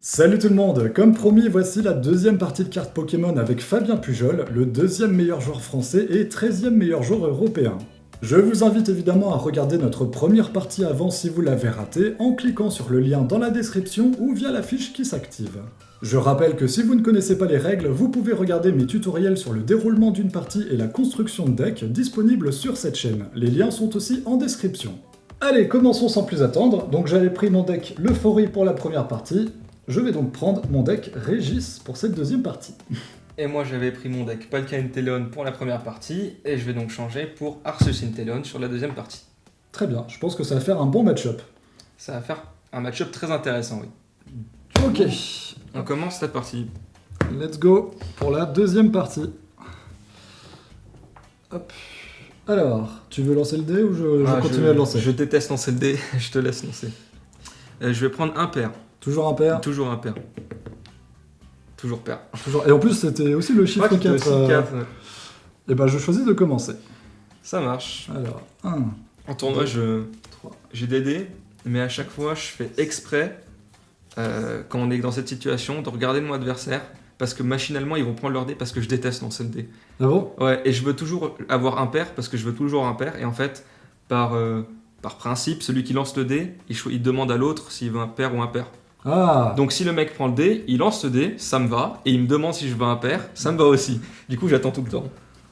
Salut tout le monde, comme promis, voici la deuxième partie de cartes Pokémon avec Fabien Pujol, le deuxième meilleur joueur français et 13e meilleur joueur européen. Je vous invite évidemment à regarder notre première partie avant si vous l'avez ratée en cliquant sur le lien dans la description ou via la fiche qui s'active. Je rappelle que si vous ne connaissez pas les règles, vous pouvez regarder mes tutoriels sur le déroulement d'une partie et la construction de deck disponibles sur cette chaîne. Les liens sont aussi en description. Allez, commençons sans plus attendre. Donc j'avais pris mon deck l'Euphorie pour la première partie. Je vais donc prendre mon deck Régis pour cette deuxième partie. Et moi j'avais pris mon deck Palkia Inteleon pour la première partie, et je vais donc changer pour Arceus Inteleon sur la deuxième partie. Très bien, je pense que ça va faire un bon match-up. Ça va faire un match-up très intéressant, oui. Ok, On commence cette partie. let's go pour la deuxième partie. Hop. Alors, tu veux lancer le dé ou je continue à le lancer? Je déteste lancer le dé, je te laisse lancer. Je vais prendre un pair. Toujours un pair? Toujours un pair. Toujours pair. Toujours. Et en plus, c'était aussi le chiffre Ouais, 4. aussi 4. Et ben, je choisis de commencer. Ça marche. Alors, 1, En tournoi, 3. j'ai des dés, mais à chaque fois, je fais exprès, quand on est dans cette situation, de regarder mon adversaire, parce que machinalement, ils vont prendre leur dé parce que je déteste lancer le dé. Ah bon? Ouais, et je veux toujours avoir un pair, parce que je veux toujours un pair, et en fait, par principe, celui qui lance le dé, il demande à l'autre s'il veut un pair ou un pair. Ah. Donc si le mec prend le dé, il lance ce dé, ça me va, et il me demande si je veux un pair, ça me va aussi. Du coup, j'attends tout le temps.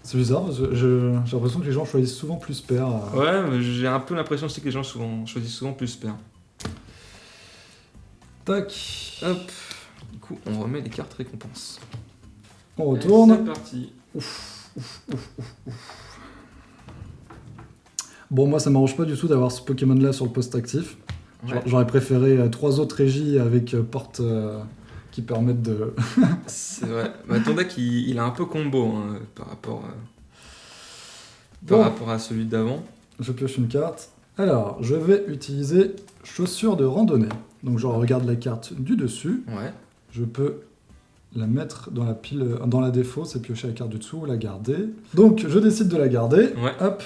C'est bizarre, parce que j'ai l'impression que les gens choisissent souvent plus pair. Ouais, mais j'ai un peu l'impression aussi que les gens choisissent souvent plus pair. Tac. Hop. Du coup, on remet les cartes récompenses. On retourne. C'est parti. Bon, moi, ça m'arrange pas du tout d'avoir ce Pokémon-là sur le poste actif. Ouais. J'aurais préféré 3 autres régies avec porte qui permettent de... C'est vrai. Bah, ton deck, il a un peu combo hein, par Bon. rapport à celui d'avant. Je pioche une carte. Alors, je vais utiliser chaussures de randonnée. Donc, je regarde la carte du dessus. Ouais. Je peux la mettre dans la pile, dans la défausse et piocher la carte du dessous ou la garder. Donc, je décide de la garder. Ouais. Hop.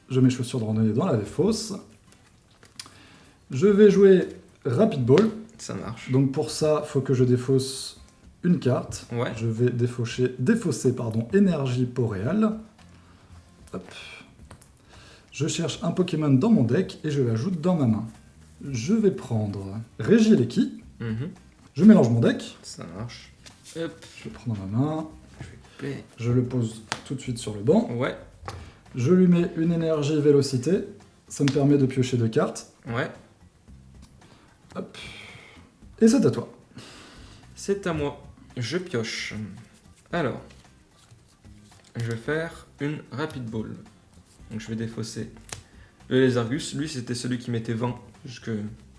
Je mets chaussures de randonnée dans la défausse. Je vais jouer Rapid Ball. Ça marche. Donc pour ça, il faut que je défausse une carte. Ouais. Je vais défausser énergie Poréal. Hop. Je cherche un Pokémon dans mon deck et je l'ajoute dans ma main. Je vais prendre Regieleki. Mhm. Je mélange mon deck. Ça marche. Hop. Je le prends dans ma main. Je vais couper. Je le pose tout de suite sur le banc. Ouais. Je lui mets une énergie Vélocité. Ça me permet de piocher 2 cartes. Ouais. Hop. Et c'est à toi. C'est à moi. Je pioche. Alors. Je vais faire une Rapid Ball. Donc je vais défausser le Lézargus. Lui, c'était celui qui mettait 20. Jusque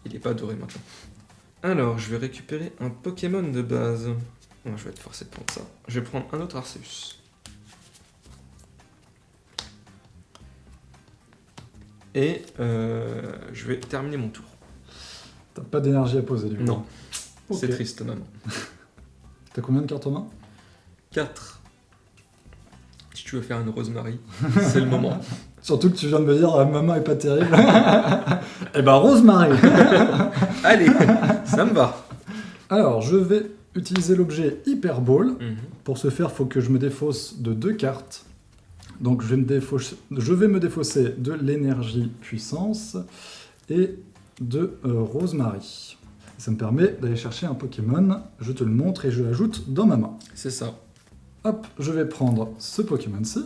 il n'est pas doré maintenant. Alors, je vais récupérer un Pokémon de base. Bon, je vais être forcé de prendre ça. Je vais prendre un autre Arceus. Et je vais terminer mon tour. T'as pas d'énergie à poser du coup. Non, Ok. c'est triste, maman. T'as combien de cartes en main? 4. Si tu veux faire une Rosemary, c'est le moment. Surtout que tu viens de me dire ma main est pas terrible. Eh ben Rosemary. Allez, ça me va. Alors je vais utiliser l'objet Hyper Ball. Mhm. Pour ce faire, il faut que je me défausse de 2 cartes. Donc je vais me défausser de l'énergie puissance et de Rosemary. Ça me permet d'aller chercher un Pokémon. Je te le montre et je l'ajoute dans ma main. C'est ça. Hop, je vais prendre ce Pokémon-ci,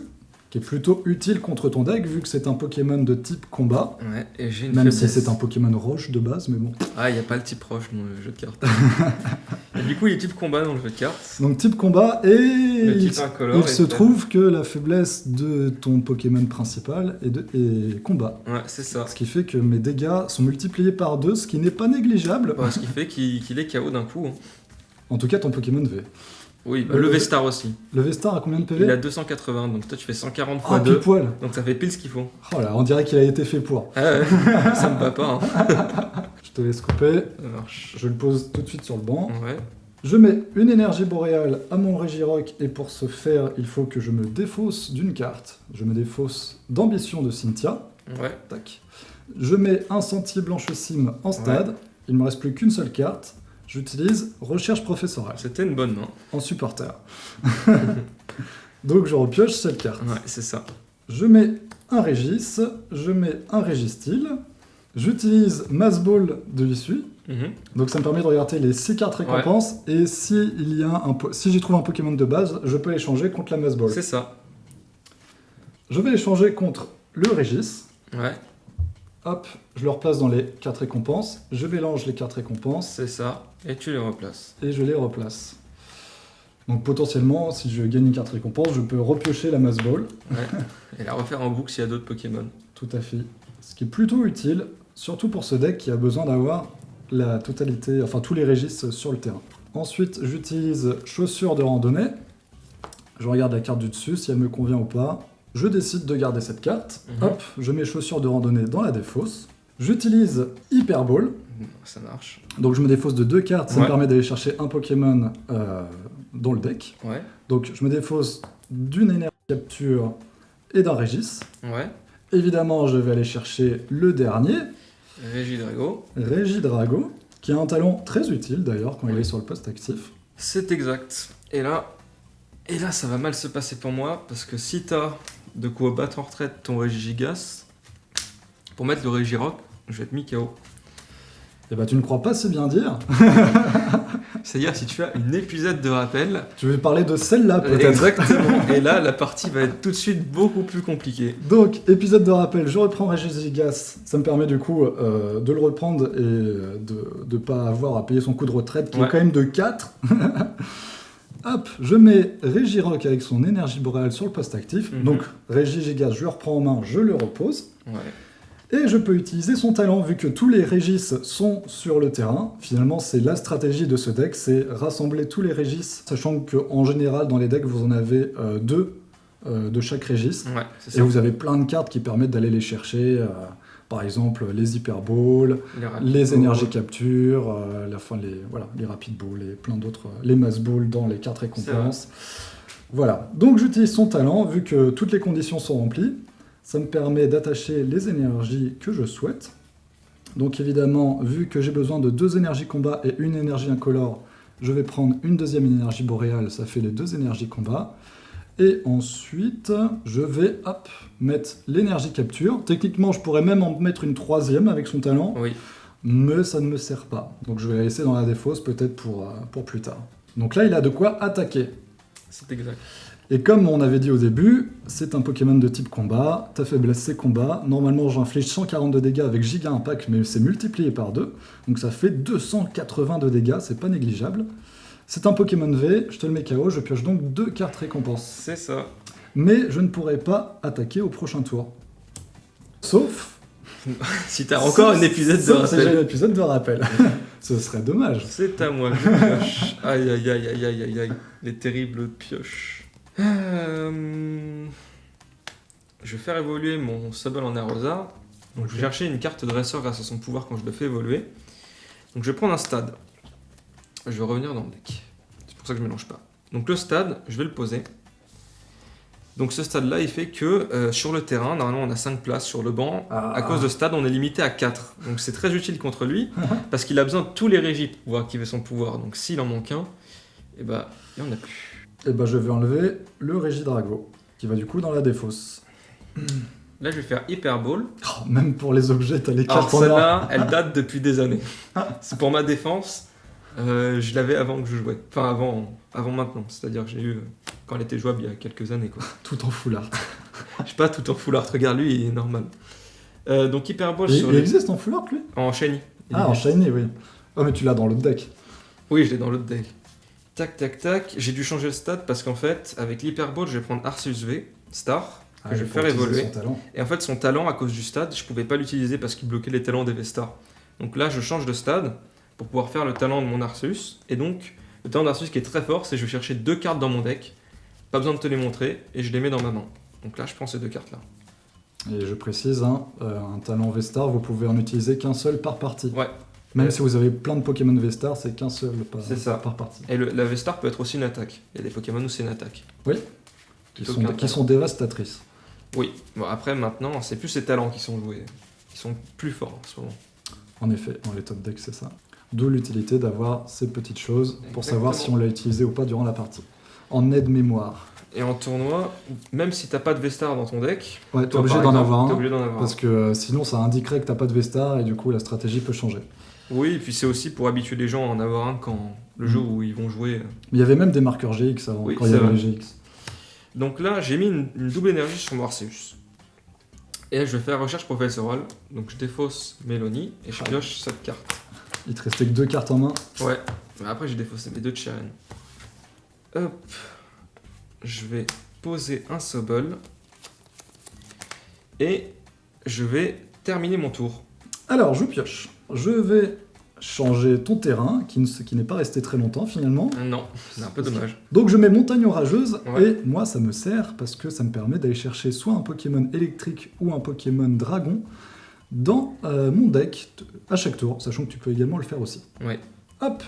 qui est plutôt utile contre ton deck, vu que c'est un Pokémon de type combat. Ouais, et j'ai une Même si faiblesse. c'est un Pokémon roche de base, mais bon. Ah, il n'y a pas le type roche dans le jeu de cartes. Et du coup, il y a type combat dans le jeu de cartes. Donc type combat, et Le il, type incolore. il se trouve que la faiblesse de ton Pokémon principal est combat. Ouais, c'est ça. Ce qui fait que mes dégâts sont multipliés par 2, ce qui n'est pas négligeable. Ouais, ce qui fait qu'il est KO d'un coup. Hein. En tout cas, ton Pokémon V. Oui, bah, le V-Star aussi. Le V-Star a combien de PV? Il a 280, donc toi tu fais 140 Ah, x pile 2. poil. Donc ça fait pile ce qu'il faut. Oh là, on dirait qu'il a été fait pour. Ah ouais, ça me va pas. Hein. Je te laisse couper. Ça marche. Je le pose tout de suite sur le banc. Ouais. Je mets une énergie boréale à mon Regirock et pour ce faire, il faut que je me défausse d'une carte. Je me défausse d'ambition de Cynthia. Ouais. Tac. Je mets un sentier blanchissime en stade. Il ne me reste plus qu'une seule carte. j'utilise recherche professorale C'était une bonne main. en supporter. Donc je repioche cette carte. Ouais, c'est ça. Je mets un Régis, je mets un Régistyle, j'utilise Mass Ball de l'issue, Mhm. donc ça me permet de regarder les 6 cartes récompenses, et si j'y trouve un Pokémon de base, je peux l'échanger contre la Mass Ball. C'est ça. Je vais l'échanger contre le Régis, Ouais, hop, je le replace dans les cartes récompenses, je mélange les cartes récompenses, c'est ça. Et tu les replaces. et je les replace. Donc potentiellement, si je gagne une carte récompense, je peux repiocher la Mass Ball. Ouais. Et la refaire en boucle s'il y a d'autres Pokémon. Tout à fait. Ce qui est plutôt utile, surtout pour ce deck qui a besoin d'avoir la totalité, enfin tous les Régis sur le terrain. Ensuite, j'utilise chaussures de randonnée. Je regarde la carte du dessus, si elle me convient ou pas. Je décide de garder cette carte. Hop, je mets chaussures de randonnée dans la défausse. J'utilise Hyper Ball. Ça marche. Donc je me défausse de 2 cartes, ça me Ouais. permet d'aller chercher un Pokémon dans le deck. Ouais. Donc je me défausse d'une énergie capture et d'un Régis. Ouais. Évidemment, je vais aller chercher le dernier, Régidrago. Régidrago, qui a un talent très utile d'ailleurs quand il est sur le poste actif. C'est exact. Et là, ça va mal se passer pour moi, parce que si t'as de quoi battre en retraite ton Régigigas, pour mettre le Régirock, je vais être mis KO. Et bah tu ne crois pas si bien dire. C'est-à-dire, si tu as une épuisette de rappel, Tu veux parler de celle-là peut-être. exactement. Et là, la partie va être tout de suite beaucoup plus compliquée. Donc, épisode de rappel, je reprends Régigigas. Ça me permet du coup de le reprendre et de ne pas avoir à payer son coup de retraite qui est Ouais. quand même de 4. Hop, je mets Régirock avec son énergie boréale sur le poste actif. Mhm. Donc, Régigigas, je le reprends en main, je le repose. Ouais. Et je peux utiliser son talent, vu que tous les Régis sont sur le terrain. Finalement, c'est la stratégie de ce deck, c'est rassembler tous les Régis, sachant qu'en général, dans les decks, vous en avez 2 de chaque Régis. Ouais, c'est Et ça. vous avez plein de cartes qui permettent d'aller les chercher, par exemple les Hyper Balls, rapides les balls. énergies capture, les Rapid Balls et plein d'autres, les Mass Balls dans les cartes récompenses. Voilà, donc j'utilise son talent, vu que toutes les conditions sont remplies. Ça me permet d'attacher les énergies que je souhaite. Donc évidemment, vu que j'ai besoin de 2 énergies combat et une énergie incolore, je vais prendre une deuxième énergie boréale, ça fait les 2 énergies combat. Et ensuite, je vais mettre l'énergie capture. Techniquement, je pourrais même en mettre une 3e avec son talent, Oui. mais ça ne me sert pas. Donc je vais la laisser dans la défausse peut-être pour plus tard. Donc là, il a de quoi attaquer. C'est exact. Et comme on avait dit au début, c'est un Pokémon de type combat, ta faiblesse c'est combat, normalement j'inflige 140 de dégâts avec Giga Impact, mais c'est multiplié par 2, donc ça fait 280 de dégâts, c'est pas négligeable. C'est un Pokémon V, je te le mets KO, je pioche donc 2 cartes récompenses. C'est ça. Mais je ne pourrai pas attaquer au prochain tour. Sauf... Si t'as encore une épisode de sauf si j'ai rappel. un épisode de rappel. Ce serait dommage. C'est à moi, je pioche. Aïe aïe aïe aïe aïe aïe aïe. Les terribles pioches. Je vais faire évoluer mon Sable en Arosa. Donc je vais chercher une carte dresseur grâce à son pouvoir quand je le fais évoluer. Donc je vais prendre un stade. Je vais revenir dans le deck. C'est pour ça que je ne mélange pas. Donc le stade, je vais le poser. Donc ce stade-là, il fait que sur le terrain, normalement on a 5 places sur le banc. Ah. À cause de stade, on est limité à 4. Donc c'est très utile contre lui, parce qu'il a besoin de tous les régis pour pouvoir activer son pouvoir. Donc s'il en manque un, et bah, il n'y en a plus. Et ben je vais enlever le Régidrago, qui va du coup dans la défausse. Là, je vais faire Hyper Ball. Oh, même pour les objets, t'as les Alors cartes en or. celle-là, elle date depuis des années. C'est pour ma défense. Je l'avais avant que je jouais. Enfin, avant maintenant. C'est-à-dire que j'ai eu quand elle était jouable il y a quelques années, quoi. Tout en foulard. Je sais pas, tout en full art. Regarde, lui, il est normal. Donc Hyper Ball Il sur les... existe en fullard, lui? En shiny. Il Ah, en existe. shiny, oui. Oh, mais tu l'as dans l'autre deck. Oui, je l'ai dans l'autre deck. Tac, tac, tac. J'ai dû changer le stade parce qu'en fait, avec l'Hyper Ball, je vais prendre Arceus V, Star, que je vais pour faire utiliser évoluer. son talent. Et en fait, son talent, à cause du stade, je pouvais pas l'utiliser parce qu'il bloquait les talents des V-Star. Donc là, je change de stade pour pouvoir faire le talent de mon Arceus. Et donc, le talent d'Arceus qui est très fort, c'est que je vais chercher 2 cartes dans mon deck. Pas besoin de te les montrer, et je les mets dans ma main. Donc là, je prends ces 2 cartes-là. Et je précise, un talent V-Star, vous pouvez en utiliser qu'un seul par partie. Ouais. Même si vous avez plein de Pokémon V-Star, c'est qu'un seul C'est ça. par partie. Et la V-Star peut être aussi une attaque. Il y a des Pokémon où c'est une attaque. Qui sont dévastatrices. Oui. Bon, après, maintenant, c'est plus ces talents qui sont joués. Qui sont plus forts en ce moment. En effet, dans les top decks, c'est ça. D'où l'utilité d'avoir ces petites choses pour savoir si Exactement. on l'a utilisé ou pas durant la partie. En aide-mémoire. Et en tournoi, même si t'as pas de Vestar dans ton deck, Ouais, t'es toi, obligé par d'en exemple, avoir t'es un, obligé d'en avoir parce un. que sinon ça indiquerait que t'as pas de Vestar et du coup la stratégie peut changer. Oui, et puis c'est aussi pour habituer les gens à en avoir un quand le jour où ils vont jouer. Mais il y avait même des marqueurs GX avant, Oui, quand il y c'est avait vrai. les GX. Donc là, j'ai mis une double énergie sur mon Arceus. Et là, je vais faire recherche professorale. Donc je défausse Mélanie et je pioche cette carte. Il te restait que 2 cartes en main. Ouais. Mais après, j'ai défaussé mes 2 de Cheren. Hop. Je vais poser un Sobble. Et je vais terminer mon tour. Alors, je pioche. Je vais changer ton terrain, qui n'est pas resté très longtemps finalement. Non, c'est un peu dommage. Donc je mets montagne orageuse, Ouais. et moi ça me sert parce que ça me permet d'aller chercher soit un Pokémon électrique ou un Pokémon dragon dans mon deck à chaque tour, sachant que tu peux également le faire aussi. Ouais. Hop,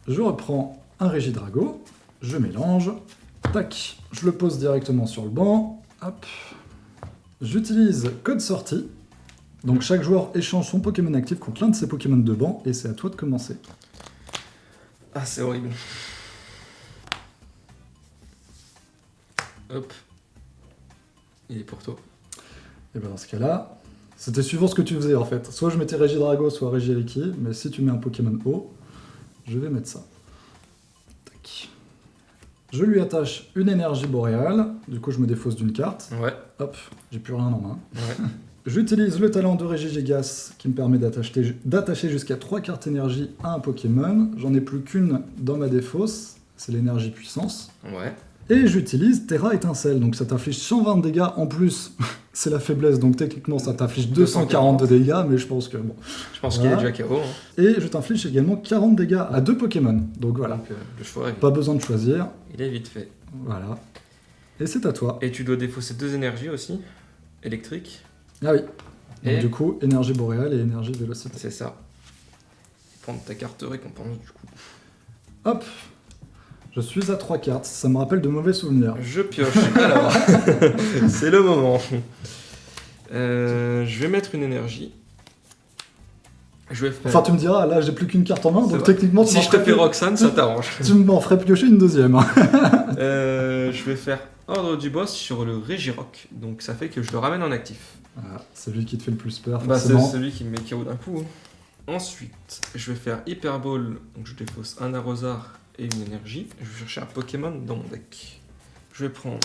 je reprends un Régidrago, je mélange, tac, je le pose directement sur le banc, hop, j'utilise code sortie. Donc chaque joueur échange son Pokémon actif contre l'un de ses Pokémon de banc, et c'est à toi de commencer. Ah, c'est horrible. Hop. Il est pour toi. Et bien dans ce cas-là, c'était suivant ce que tu faisais en fait. Soit je mettais Régidrago, soit Régiriki, mais si tu mets un Pokémon haut, je vais mettre ça. Tac. Je lui attache une énergie boréale, du coup je me défausse d'une carte. Ouais. Hop, j'ai plus rien en main. Ouais. J'utilise le talent de Régigigas qui me permet d'attacher jusqu'à 3 cartes énergie à un Pokémon. J'en ai plus qu'une dans ma défausse, c'est l'énergie puissance. Ouais. Et j'utilise Terra Étincelle, donc ça t'inflige 120 de dégâts en plus. C'est la faiblesse, donc techniquement ça t'inflige 240 de dégâts, mais je pense que bon. Je pense Voilà. qu'il est déjà KO. Hein. Et je t'inflige également 40 dégâts à 2 Pokémon. Donc voilà, Donc le choix est... pas besoin de choisir. Il est vite fait. Voilà. Et c'est à toi. Et tu dois défausser 2 énergies aussi. Électriques. Ah oui. Donc Et du coup, énergie boréale et énergie vélocité. c'est ça. Prendre ta carte récompense du coup. Hop. Je suis à 3 cartes, ça me rappelle de mauvais souvenirs. Je pioche. Alors, c'est le moment. Je vais mettre une énergie. Je vais faire... Enfin, tu me diras, là j'ai plus qu'une carte en main, C'est donc vrai. techniquement si je te fais Roxane, ça t'arrange. tu m'en ferais piocher une deuxième. Je vais faire Ordre du Boss sur le Régirock. Donc ça fait que je le ramène en actif. Voilà, c'est lui qui te fait le plus peur, Bah, c'est forcément. celui qui me met KO d'un coup. Ensuite, je vais faire Hyper Ball. Donc je défausse un arrosard et une énergie. Je vais chercher un Pokémon dans mon deck. Je vais prendre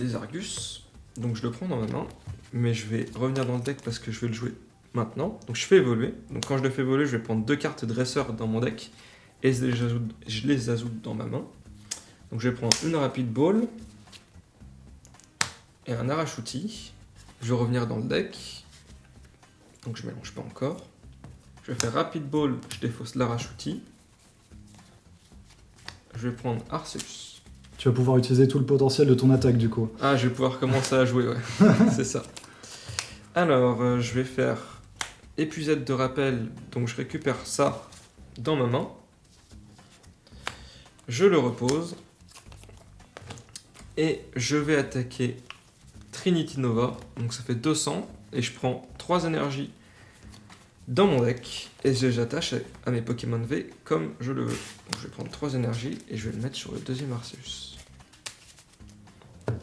les Argus. Donc je le prends dans ma main. Mais je vais revenir dans le deck parce que je vais le jouer maintenant. Donc je fais évoluer. Donc quand je le fais évoluer, je vais prendre 2 cartes dresseur dans mon deck. Et je les ajoute dans ma main. Donc je vais prendre une Rapid Ball. Et un Arachuti. Je vais revenir dans le deck. Donc je mélange pas encore. Je vais faire Rapid Ball, je défausse l'Arachuti. Je vais prendre Arceus. Tu vas pouvoir utiliser tout le potentiel de ton attaque du coup. Ah, je vais pouvoir commencer à jouer, ouais. C'est ça. Alors, je vais faire épuisette de rappel. Donc je récupère ça dans ma main. Je le repose. Et je vais attaquer Trinity Nova. Donc ça fait 200. Et je prends 3 énergies dans mon deck. Et j'attache à mes Pokémon V comme je le veux. Donc je vais prendre 3 énergies et je vais le mettre sur le deuxième Arceus.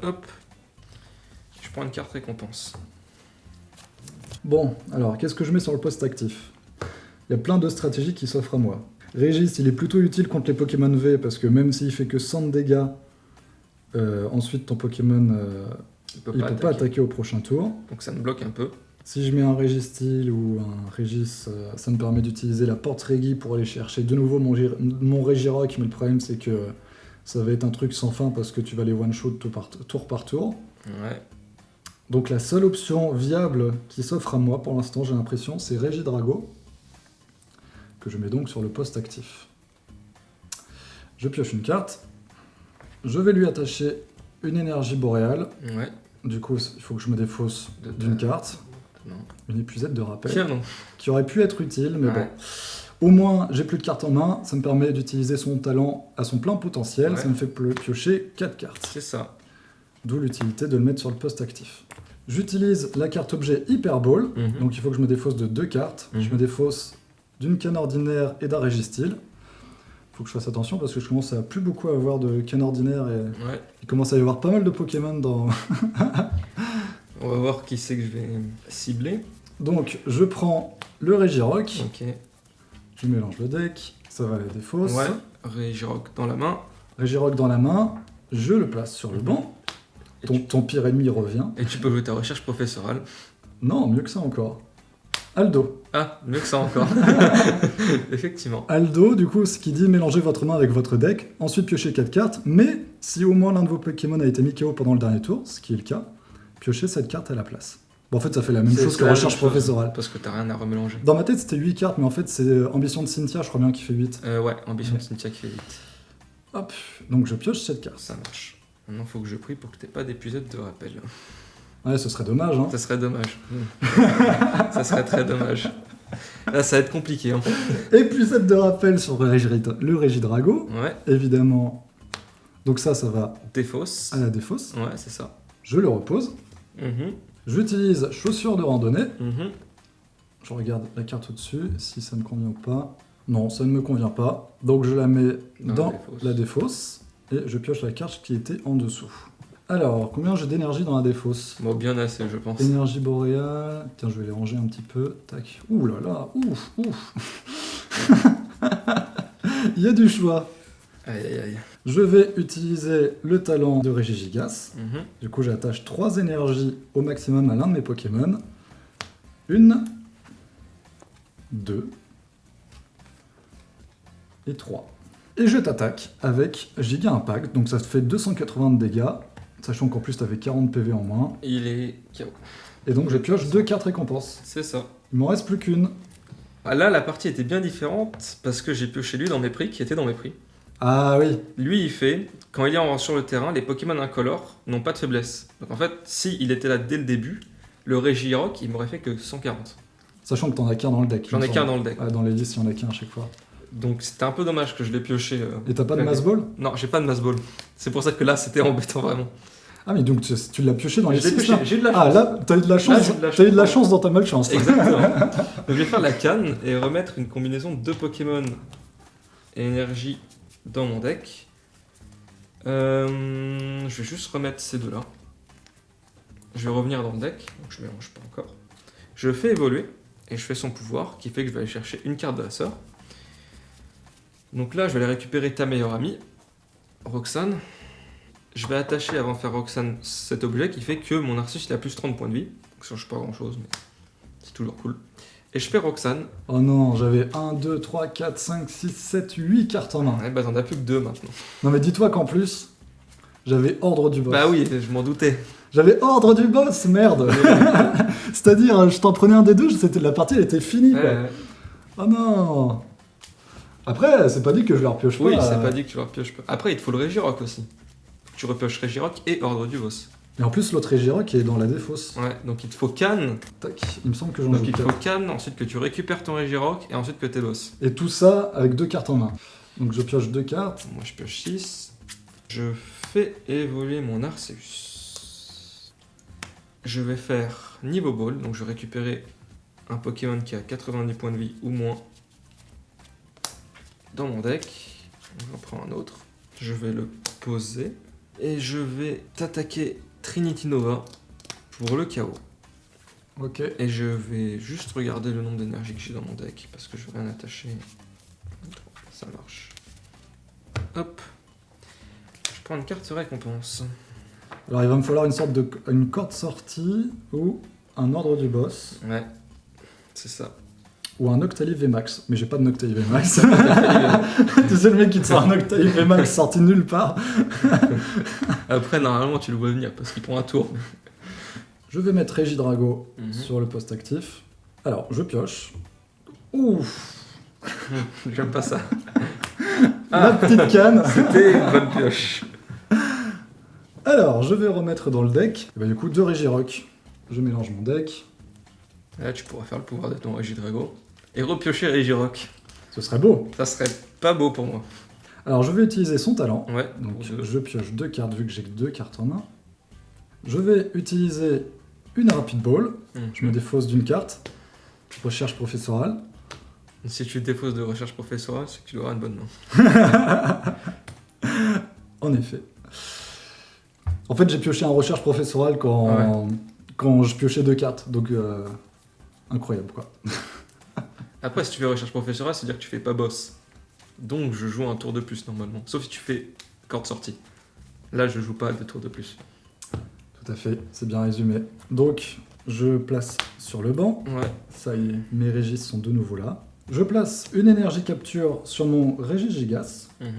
Hop. Je prends une carte récompense. Bon, alors qu'est-ce que je mets sur le poste actif? Il y a plein de stratégies qui s'offrent à moi. Régis, il est plutôt utile contre les Pokémon V parce que même s'il fait que 100 de dégâts, ensuite ton Pokémon Il peut il pas peut pas attaquer au prochain tour. Donc ça me bloque un peu. Si je mets un Régistyle ou un Régis, ça me permet d'utiliser la porte Régi pour aller chercher de nouveau mon Régirock, mais le problème c'est que ça va être un truc sans fin parce que tu vas les one-shot tour par tour. Ouais. Donc la seule option viable qui s'offre à moi pour l'instant, j'ai l'impression, c'est Régidrago, que je mets donc sur le poste actif. Je pioche une carte, je vais lui attacher une énergie boréale, Ouais. du coup il faut que je me défausse d'une carte, Non. une épuisette de rappel, Tiens, non. qui aurait pu être utile, mais Ouais. bon. Au moins, j'ai plus de cartes en main, ça me permet d'utiliser son talent à son plein potentiel, Ouais. ça me fait piocher 4 cartes. C'est ça. D'où l'utilité de le mettre sur le poste actif. J'utilise la carte objet Hyper Ball, Mhm. donc il faut que je me défausse de 2 cartes. Je Mhm. me défausse d'une canne ordinaire et d'un Régistyle. Faut que je fasse attention parce que je commence à plus beaucoup avoir de canne ordinaire et Ouais. il commence à y avoir pas mal de Pokémon dans... On va voir qui c'est que je vais cibler. Donc, je prends le Régirock, Ok. je mélange le deck, ça va aller des fausses. Ouais. Régirock dans la main. Régirock dans la main, je le place sur le banc. Et Ton pire ennemi revient. Et tu peux jouer ta recherche professorale. Non, mieux que ça encore. Aldo. Ah, mieux que ça encore. Effectivement. Aldo, du coup, ce qui dit mélanger votre main avec votre deck, ensuite piocher 4 cartes, mais si au moins l'un de vos Pokémon a été mis KO pendant le dernier tour, ce qui est le cas, piochez cette carte à la place. Bon, en fait, ça fait la même chose que la recherche même chose, professorale. Parce que t'as rien à remélanger. Dans ma tête, c'était 8 cartes, mais en fait, c'est Ambition de Cynthia, je crois bien, qui fait 8. Ouais, ambition Ouais. de Cynthia qui fait vite. Hop, donc je pioche cette carte. Ça marche. Maintenant, faut que je prie pour que t'aies pas d'épisode de rappel. Ouais, ce serait dommage, hein. Ça serait dommage. Ça serait très dommage. Là, ça va être compliqué. Hein. Épisode de rappel sur le Régidrago, Ouais, évidemment. Donc ça va défausse. à la défausse. Ouais, c'est ça. Je le repose. Mhm, J'utilise chaussures de randonnée. mhm. Je regarde la carte au-dessus, si ça me convient ou pas. Non, ça ne me convient pas. Donc je la mets dans la défausse. Et je pioche la carte qui était en dessous. Alors, combien j'ai d'énergie dans la défausse? Bon, bien assez, je pense. Énergie boréale. Tiens, je vais les ranger un petit peu. Tac. Ouh là là, ouf, ouf. Il y a du choix. Aïe, aïe, aïe. Je vais utiliser le talent de Régigigas. Mhm. Du coup, j'attache 3 énergies au maximum à l'un de mes Pokémon. 1, 2 et 3. Et je t'attaque avec Giga Impact, donc ça te fait 280 de dégâts, sachant qu'en plus t'avais 40 PV en moins. Il est KO. Et donc je pioche 2 cartes récompenses. C'est ça. Il m'en reste plus qu'une. Ah, là, la partie était bien différente parce que j'ai pioché lui dans mes prix, qui était dans mes prix. Ah oui, Lui, il fait, quand il est sur le terrain, les Pokémon incolores n'ont pas de faiblesse. Donc en fait, si il était là dès le début, le Régirock, il m'aurait fait que 140. sachant que t'en as qu'un dans le deck. J'en ai qu'un dans le deck. Ah, dans les listes, il y en a qu'un à chaque fois. Donc c'était un peu dommage que je l'ai pioché. Et t'as pas de Ok. Mass Ball? Non, j'ai pas de Mass Ball. C'est pour ça que là, c'était embêtant vraiment. Ah mais donc tu l'as pioché dans les Je l'ai 6 pioché, j'ai eu de la chance. Ah là, t'as eu de la chance, j'ai eu de la t'as eu de la chance. chance dans ta malchance. Exactement. Donc je vais faire la canne et remettre une combinaison de 2 Pokémon et énergie dans mon deck. Je vais juste remettre ces deux-là. Je vais revenir dans le deck, donc je mélange pas encore. Je le fais évoluer et je fais son pouvoir qui fait que je vais aller chercher une carte de la sœur. Donc là, je vais aller récupérer ta meilleure amie, Roxane. Je vais attacher avant de faire Roxane cet objet qui fait que mon Arceus il a plus 30 points de vie. Donc ça change pas grand chose, mais c'est toujours cool. Et je fais Roxane. Oh non, j'avais 1, 2, 3, 4, 5, 6, 7, 8 cartes en main. Ouais, bah t'en as plus que 2 maintenant. Non mais dis-toi qu'en plus, j'avais ordre du boss. Bah oui, je m'en doutais. J'avais ordre du boss, merde. C'est-à-dire, je t'en prenais un des deux, la partie elle était finie quoi. Ouais. Oh non. Après, c'est pas dit que je la repioche pas. Oui, c'est pas dit que tu le repioches pas. Après, il te faut le Régirock aussi. Faut que tu repioches Régirock et Ordre du Boss. Et en plus, l'autre Régirock qui est dans la défausse. Ouais, donc il te faut Cannes. Tac, il me semble que j'en Donc joue il te quatre. faut Cannes, ensuite que tu récupères ton Régirock et ensuite que tes boss. Et tout ça avec 2 cartes en main. Donc je pioche 2 cartes. Moi je pioche 6. Je fais évoluer mon Arceus. Je vais faire niveau ball, donc je vais récupérer un Pokémon qui a 90 points de vie ou moins dans mon deck. J'en prends un autre. Je vais le poser. Et je vais t'attaquer Trinity Nova pour le KO. Ok. Et je vais juste regarder le nombre d'énergie que j'ai dans mon deck parce que je vais rien attacher. Ça marche. Hop. Je prends une carte récompense. Alors il va me falloir une corde sortie ou un ordre du boss Ouais, c'est ça. ou un Octalive VMAX. Mais j'ai pas de Noctalive VMAX. Tu sais le mec qui te sort un Octalive VMAX sorti de nulle part. Après, normalement, tu le vois venir parce qu'il prend un tour. Je vais mettre Régidrago Mhm. sur le poste actif. Alors, je pioche. Ouf. J'aime pas ça. La petite canne. C'était une bonne pioche. Alors, je vais remettre dans le deck. Et bah, du coup, 2 Régirock. Je mélange mon deck. Là, tu pourras faire le pouvoir de ton Régidrago et repiocher Régirock. Ce serait beau. Ça serait pas beau pour moi. Alors, je vais utiliser son talent. Ouais, Donc, pour deux. je pioche 2 cartes vu que j'ai que 2 cartes en main. Je vais utiliser une Rapid Ball. Mhm. Je me défausse d'une carte. Recherche professorale. Si tu défausses de recherche professorale, c'est que tu dois avoir une bonne main. En effet. En fait, j'ai pioché en recherche professorale quand je piochais 2 cartes, donc incroyable quoi. Après, si tu fais recherche professorale, c'est-à-dire que tu fais pas boss. Donc je joue un tour de plus normalement. Sauf si tu fais corde sortie. Là, je joue pas 2 tours de plus. Tout à fait, c'est bien résumé. Donc, je place sur le banc. Ouais. Ça y est, mes régis sont de nouveau là. Je place une énergie capture sur mon Régis Gigas. Mhm.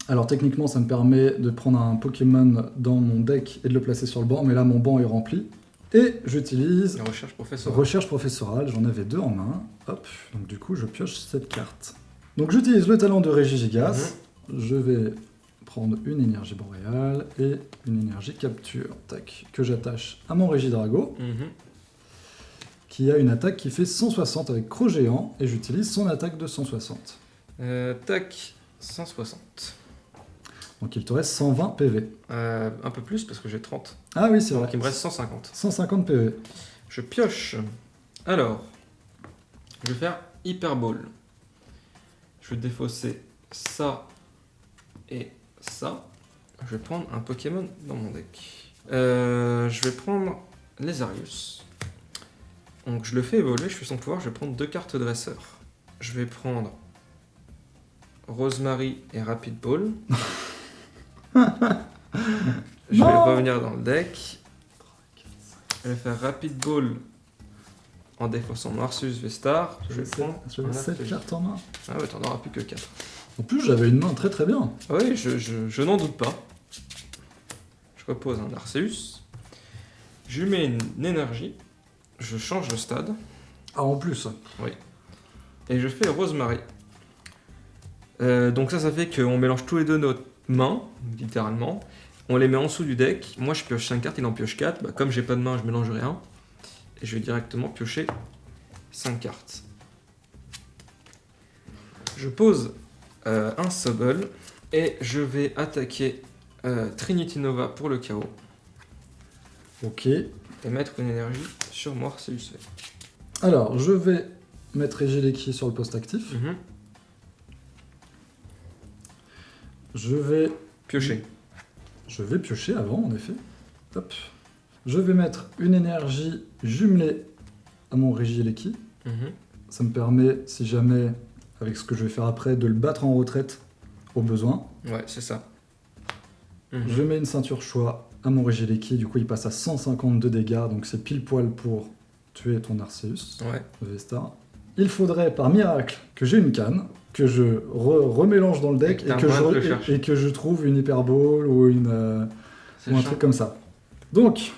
Alors techniquement, ça me permet de prendre un Pokémon dans mon deck et de le placer sur le banc, mais là, mon banc est rempli. Et j'utilise La recherche professorale. recherche professorale, j'en avais 2 en main. Hop, donc du coup, je pioche cette carte. Donc j'utilise le talent de Régis Gigas. Je vais prendre une énergie boréale et une énergie capture, tac, que j'attache à mon Régidrago, Mhm. qui a une attaque qui fait 160 avec croc géant, et j'utilise son attaque de 160. Tac, 160. Donc il te reste 120 PV. Un peu plus parce que j'ai 30. Ah oui, c'est vrai. Donc il me reste 150. 150 PV. Je pioche. Alors, je vais faire Hyper Ball. Je vais défausser ça et ça. Je vais prendre un Pokémon dans mon deck. Je vais prendre Lézarius. Donc je le fais évoluer, je suis son pouvoir, je vais prendre 2 cartes dresseur. Je vais prendre Rosemary et Rapid Ball. Je vais revenir dans le deck. Je vais faire Rapid Ball en défaussant Marsus Vestar. Je vais prendre J'avais un 7 RPG. cartes en main. Ah ouais, t'en auras plus que 4. En plus, j'avais une main très très bien. Oui, je n'en doute pas. Je repose un Arceus. Je lui mets une énergie. Je change de stade. Ah, en plus. Et je fais Rosemary. Donc ça fait qu'on mélange tous les deux notre main, littéralement. On les met en dessous du deck. Moi, je pioche 5 cartes, il en pioche 4. Bah, comme j'ai pas de main, je mélange rien. Et je vais directement piocher 5 cartes. Je pose un Sobble. Et je vais attaquer Trinity Nova pour le chaos. Ok. Et mettre une énergie sur moi, Arceus. Alors, je vais mettre Égéléki sur le poste actif. Mhm. Je vais Piocher. piocher avant, en effet. Hop. Je vais mettre une énergie jumelée à mon Régileki. Mhm. Ça me permet, si jamais, avec ce que je vais faire après, de le battre en retraite au besoin. Ouais, c'est ça. Mhm. Je mets une ceinture choix à mon Régileki. Du coup, il passe à 152 dégâts. Donc, c'est pile poil pour tuer ton Arceus, Ouais. Vestar. Il faudrait, par miracle, que j'ai une canne, que je remélange dans le deck Et que et que je trouve une Hyperball ou, C'est ou un chiant. truc comme ça. Donc,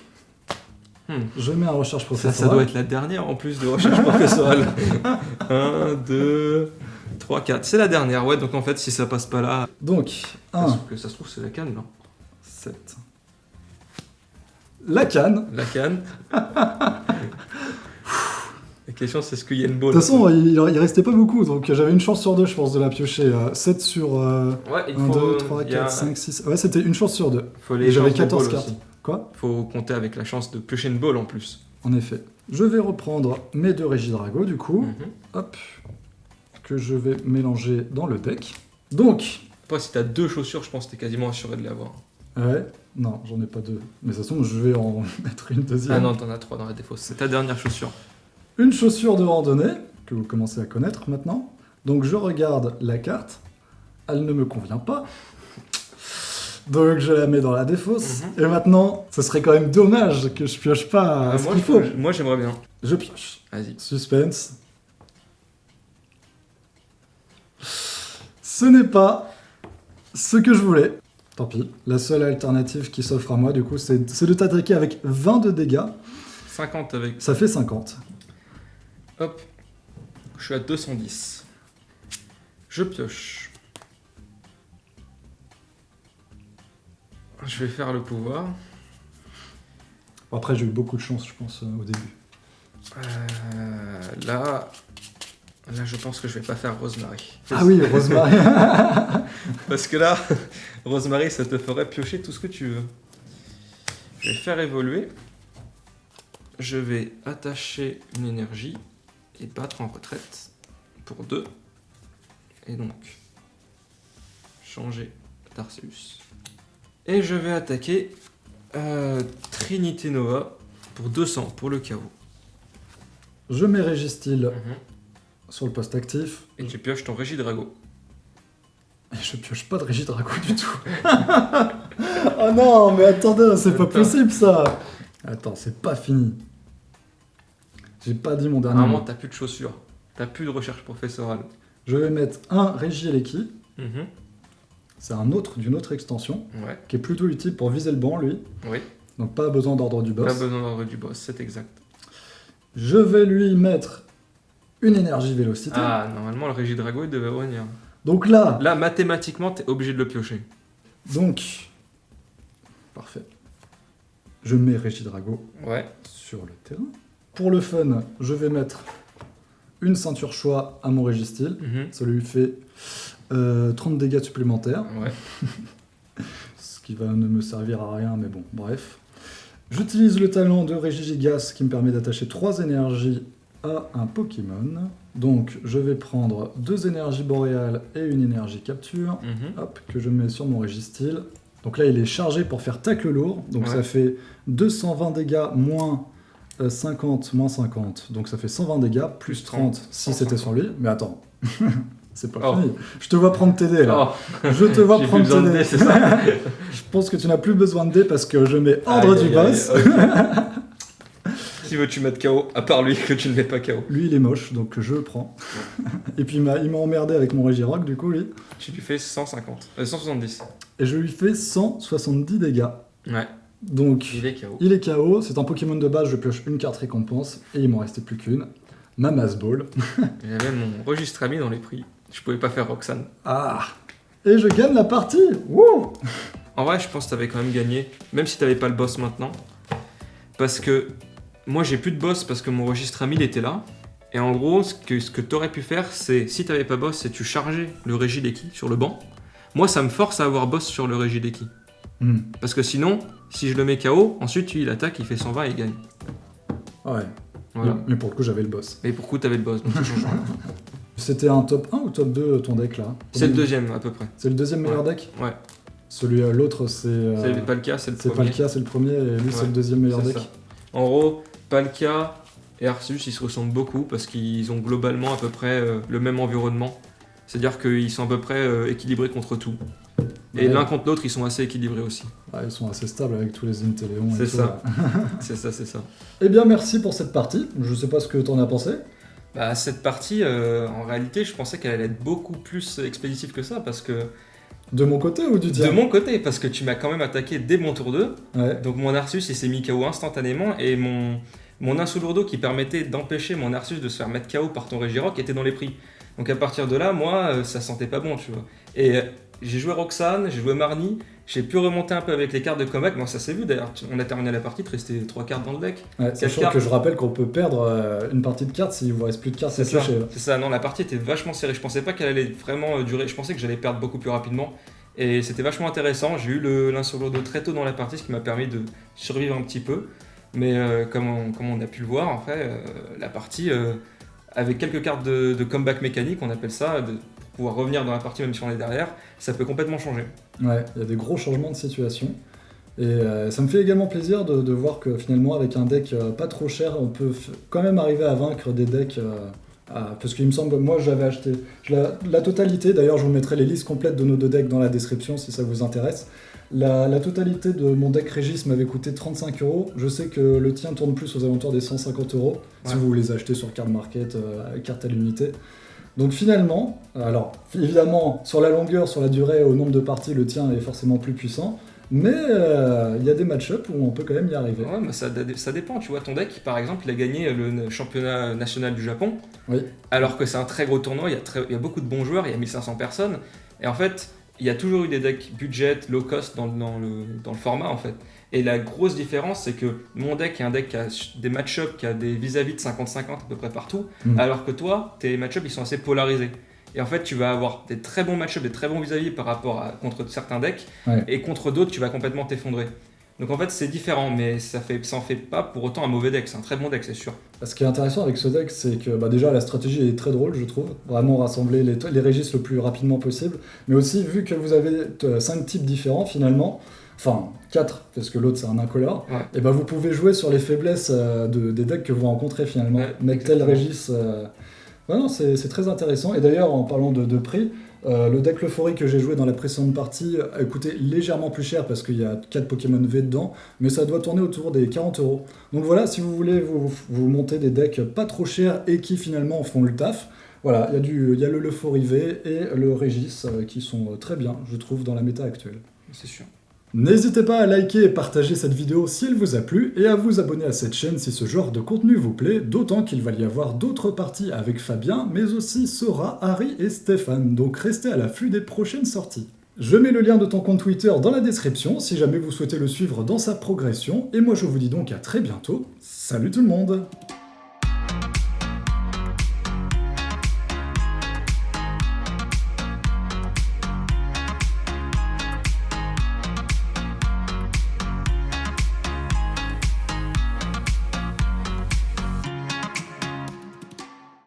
Hmm. je mets en recherche Ça professorale. doit être la dernière en plus de recherche professorale. 1, 2, 3, 4. C'est la dernière, ouais. Donc en fait, si ça passe pas là, Donc, 1, parce que ça se trouve, c'est la canne, là. 7. La canne. La canne. La question, c'est est-ce qu'il y a une De balle toute façon, il restait pas beaucoup, donc j'avais une chance sur 2, je pense, de la piocher. 7 sur ouais, 1, 2, 3, 4, 5, 6. Ouais, c'était une chance sur 2. Faut Et les j'avais chances de 14 ball cartes. aussi. Quoi? Faut compter avec la chance de piocher une balle en plus. En effet. Je vais reprendre mes 2 Régidrago, du coup. Mhm. Hop. Que je vais mélanger dans le deck. Donc, Après, si t'as 2 chaussures, je pense que t'es quasiment assuré de l'avoir. ouais. Non, j'en ai pas 2. Mais de toute façon, je vais en mettre une deuxième. Ah non, t'en as 3 dans la défausse. C'est ta dernière chaussure. Une chaussure de randonnée, que vous commencez à connaître maintenant. Donc je regarde la carte, elle ne me convient pas. Donc je la mets dans la défausse. Mhm. Et maintenant, ce serait quand même dommage que je pioche pas ce qu'il faut. Moi, j'aimerais bien. Je pioche. Vas-y. Suspense. Ce n'est pas ce que je voulais. Tant pis. La seule alternative qui s'offre à moi, du coup, c'est de t'attaquer avec 20 de dégâts. 50 avec. Ça fait 50. Hop. Je suis à 210. Je pioche. Je vais faire le pouvoir. Après, j'ai eu beaucoup de chance, je pense, au début. Là, je pense que je vais pas faire Rosemary. Ah oui, Rosemary. Parce que là, Rosemary, ça te ferait piocher tout ce que tu veux. Je vais faire évoluer. Je vais attacher une énergie et battre en retraite pour 2. Et donc, changer d'Arceus. Et je vais attaquer Trinité Nova pour 200 pour le KO. Je mets Régistil sur le poste actif. Et tu pioches ton Régidrago. Et je pioche pas de Régidrago du tout. Oh non, mais attendez, c'est pas possible ça. Attends, c'est pas fini. J'ai pas dit mon dernier Normalement, mot. t'as plus de chaussures. T'as plus de recherche professorale. Je vais mettre un Régileki. Mhm. C'est un autre d'une autre extension Ouais, qui est plutôt utile pour viser le banc, lui. oui. Donc pas besoin d'ordre du boss. Pas besoin d'ordre du boss, c'est exact. Je vais lui mettre une énergie vélocité. Ah, normalement, le Régidrago, il devait revenir. Donc là, Là, mathématiquement, t'es obligé de le piocher. donc... Parfait. Je mets Régidrago Ouais. sur le terrain. Pour le fun, je vais mettre une ceinture choix à mon Régistil. Mhm. Ça lui fait 30 dégâts supplémentaires, Ouais. ce qui va ne me servir à rien, mais bon, bref. J'utilise le talent de Régigigas qui me permet d'attacher 3 énergies à un Pokémon. Donc je vais prendre 2 énergies boréales et une énergie capture, Mhm. hop, que je mets sur mon Régistil. Donc là il est chargé pour faire tacle lourd, donc Ouais. ça fait 220 dégâts moins 50 moins 50, donc ça fait 120 dégâts, plus 30 si 150. c'était sur lui. Mais attends, c'est pas Oh. fini. Je te vois prendre tes dés là. Oh, Je te vois j'ai plus prendre besoin tes de dés. dés, c'est ça. Je pense que tu n'as plus besoin de dés parce que je mets ordre Aïe, du aïe, aïe, boss. ok. Qui veux-tu mettre KO à part lui que tu ne mets pas KO? Lui il est moche donc je le prends. Et puis il m'a emmerdé avec mon Régirock du coup lui. Tu lui fais 150. 170. Et je lui fais 170 dégâts. Ouais, Donc il est KO. il est KO, c'est un Pokémon de base, je pioche une carte récompense et il m'en restait plus qu'une. Ma Mass Ball. J'avais mon registre ami dans les prix. Je pouvais pas faire Roxane. Ah. Et je gagne la partie. Wouh. En vrai, je pense que t'avais quand même gagné, même si t'avais pas le boss maintenant. Parce que moi, j'ai plus de boss parce que mon registre ami il était là. Et en gros, ce que t'aurais pu faire, c'est si t'avais pas boss, c'est tu chargeais le Régideki sur le banc. Moi, ça me force à avoir boss sur le Régideki. Hmm. Parce que sinon, si je le mets KO, ensuite il attaque, il fait 120 et il gagne. Ouais. Voilà. Mais pour le coup j'avais le boss. Et pour le coup, t'avais le boss, donc ça change rien. C'était un top 1 ou top 2 ton deck là? C'est le deuxième à peu près. C'est le deuxième meilleur deck? Ouais. Celui l'autre c'est. C'est pas le cas, c'est le C'est premier. Palkia, c'est le premier et lui c'est Ouais, le deuxième meilleur c'est deck. ça. En gros, Palkia et Arceus, ils se ressemblent beaucoup parce qu'ils ont globalement à peu près le même environnement. C'est-à-dire qu'ils sont à peu près équilibrés contre tout. Et Ouais. l'un contre l'autre, ils sont assez équilibrés aussi. Ah, ils sont assez stables avec tous les Intelléons. C'est et tout, ça. là. C'est ça, c'est ça. Eh bien merci pour cette partie. Je sais pas ce que t'en as pensé. Bah, cette partie, en réalité, je pensais qu'elle allait être beaucoup plus expéditive que ça parce que... De mon côté ou du tien? De mon côté, parce que tu m'as quand même attaqué dès mon tour 2. Ouais. Donc mon Arceus, il s'est mis KO instantanément et mon Insolourdo qui permettait d'empêcher mon Arceus de se faire mettre KO par ton Regirock était dans les prix. Donc à partir de là, moi, ça sentait pas bon, tu vois. Et j'ai joué Roxane, j'ai joué Marnie, j'ai pu remonter un peu avec les cartes de comeback. Bon, ça s'est vu d'ailleurs, on a terminé la partie, il te restait 3 cartes dans le deck. Ouais, sachant cartes. que je rappelle qu'on peut perdre une partie de cartes s'il vous reste plus de cartes à C'est ça, piocher. c'est ça. Non, la partie était vachement serrée. Je pensais pas qu'elle allait vraiment durer. Je pensais que j'allais perdre beaucoup plus rapidement. Et c'était vachement intéressant. J'ai eu l'Insolourdo très tôt dans la partie, ce qui m'a permis de survivre un petit peu. Mais comme on a pu le voir, en fait, la partie, avec quelques cartes de comeback mécanique, on appelle ça, pour pouvoir revenir dans la partie même si on est derrière, ça peut complètement changer. Ouais, il y a des gros changements de situation. Et ça me fait également plaisir de voir que finalement, avec un deck pas trop cher, on peut quand même arriver à vaincre des decks. Parce qu'il me semble, moi j'avais acheté la totalité, d'ailleurs je vous mettrai les listes complètes de nos deux decks dans la description si ça vous intéresse. La totalité de mon deck Régis m'avait coûté 35 €. Je sais que le tien tourne plus aux alentours des 150 € si Ouais. vous les achetez sur Card Market, carte à l'unité. Donc finalement, alors évidemment sur la longueur, sur la durée, au nombre de parties, le tien est forcément plus puissant. Mais il y a des match-ups où on peut quand même y arriver. Ouais, mais ça dépend. Tu vois, ton deck, par exemple, il a gagné le championnat national du Japon. Oui. Alors que c'est un très gros tournoi, il y a beaucoup de bons joueurs, il y a 1500 personnes. Et en fait, il y a toujours eu des decks budget, low cost dans le format, en fait. Et la grosse différence, c'est que mon deck est un deck qui a des match-ups, qui a des vis-à-vis de 50-50 à peu près partout. Alors que toi, tes match-ups, ils sont assez polarisés. Et en fait, tu vas avoir des très bons match-ups, des très bons vis-à-vis par rapport contre certains decks. Ouais. Et contre d'autres, tu vas complètement t'effondrer. Donc en fait c'est différent, mais ça en fait pas pour autant un mauvais deck, c'est un très bon deck, c'est sûr. Ce qui est intéressant avec ce deck, c'est que déjà la stratégie est très drôle, je trouve. Vraiment rassembler les régis le plus rapidement possible. Mais aussi, vu que vous avez 5 types différents finalement, enfin 4, parce que l'autre c'est un incolore, Ouais. et ben vous pouvez jouer sur les faiblesses des decks que vous rencontrez finalement. Ouais, Mettre tel exactement. régis. Ouais, non, c'est très intéressant. Et d'ailleurs, en parlant de prix, le deck l'euphorie que j'ai joué dans la précédente partie a coûté légèrement plus cher parce qu'il y a 4 Pokémon V dedans, mais ça doit tourner autour des 40 €. Donc voilà, si vous voulez vous monter des decks pas trop chers et qui finalement font le taf, voilà, il y a le l'euphorie V et le Régis qui sont très bien, je trouve, dans la méta actuelle. C'est sûr. N'hésitez pas à liker et partager cette vidéo si elle vous a plu et à vous abonner à cette chaîne si ce genre de contenu vous plaît, d'autant qu'il va y avoir d'autres parties avec Fabien, mais aussi Sora, Harry et Stéphane, donc restez à l'affût des prochaines sorties. Je mets le lien de ton compte Twitter dans la description si jamais vous souhaitez le suivre dans sa progression, et moi je vous dis donc à très bientôt. Salut tout le monde!